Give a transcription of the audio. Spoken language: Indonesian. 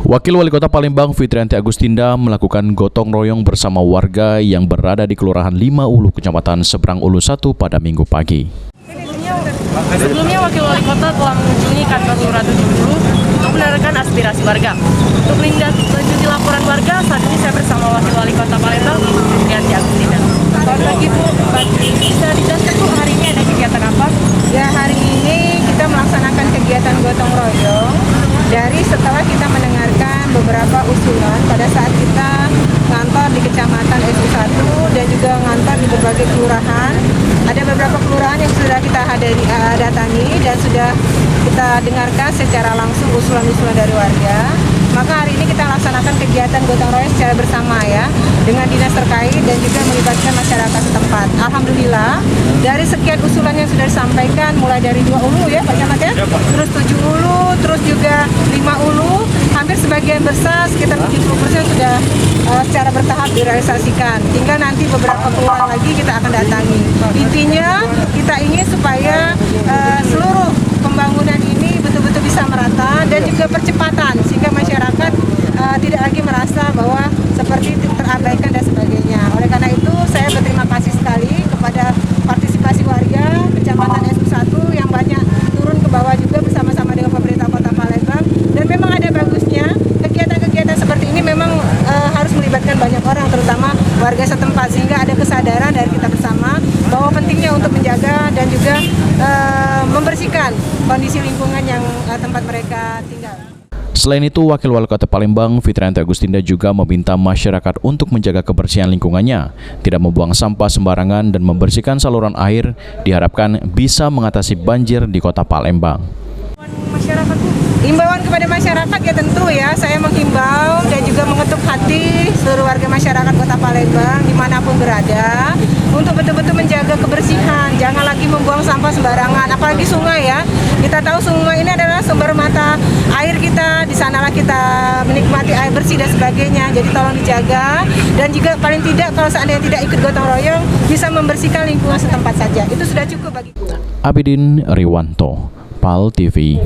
Wakil Wali Kota Palembang Fitrianti Agustinda melakukan gotong royong bersama warga yang berada di Kelurahan 5 Ulu, Kecamatan Seberang Ulu 1 pada Minggu pagi. Sebelumnya Wakil Wali Kota telah mengunjungi kantor Lurah 7 Ulu untuk mendengarkan aspirasi warga. Untuk melanjuti laporan warga, saat ini saya bersama Wakil Wali Kota Palembang Fitrianti Agustinda. Selamat pagi Bu, bisa dijelaskan Bu, hari ini ada kegiatan apa? Ya, hari ini kita melaksanakan kegiatan gotong royong dari setelah kita mendengarkan beberapa usulan pada saat kita ngantor di Kecamatan SU1 dan juga ngantor di berbagai kelurahan. Ada beberapa kelurahan yang sudah kita datangi dan sudah kita dengarkan secara langsung usulan-usulan dari warga. Maka hari ini kita laksanakan kegiatan gotong royong secara bersama ya, dengan dinas terkait dan juga melibatkan masyarakat setempat. Alhamdulillah, dari sekian usulan yang sudah disampaikan, mulai dari 2 Ulu ya Pak Camat ya, terus 7 Ulu, terus juga 5 Ulu, hampir sebagian besar, sekitar 70% sudah secara bertahap direalisasikan. Tinggal nanti beberapa kelurahan lagi kita akan datangi. Intinya kita ingin supaya seluruh pembangunan ini betul-betul bisa merata dan juga percepatan sehingga masyarakat tidak lagi merasa bahwa seperti terabaikan dan sebagainya. Oleh karena itu saya berterima kasih sekali kepada partisipasi warga Kecamatan SU1 yang banyak turun ke bawah juga bersama-sama dengan pemerintah Kota Palembang, dan memang ada bagusnya kegiatan-kegiatan seperti ini memang harus melibatkan banyak orang, terutama warga setempat, sehingga ada kesadaran dari kita bersama bahwa pentingnya untuk menjaga dan juga membersihkan kondisi lingkungan yang tempat mereka tinggal. Selain itu, Wakil Wali Kota Palembang Fitrianti Agustinda juga meminta masyarakat untuk menjaga kebersihan lingkungannya, tidak membuang sampah sembarangan dan membersihkan saluran air, diharapkan bisa mengatasi banjir di Kota Palembang. Himbauan kepada masyarakat ya tentu ya, saya menghimbau dan juga mengetuk hati seluruh warga masyarakat Kota Palembang dimanapun berada untuk betul-betul menjaga kebersihan, jangan lagi membuang sampah sembarangan, apalagi sungai ya. Kita tahu sungai ini adalah sumber mata air kita, di sanalah kita menikmati air bersih dan sebagainya, jadi tolong dijaga dan juga paling tidak kalau seandainya tidak ikut gotong royong bisa membersihkan lingkungan setempat saja, itu sudah cukup bagi kita. Abidin Riwanto, PAL TV.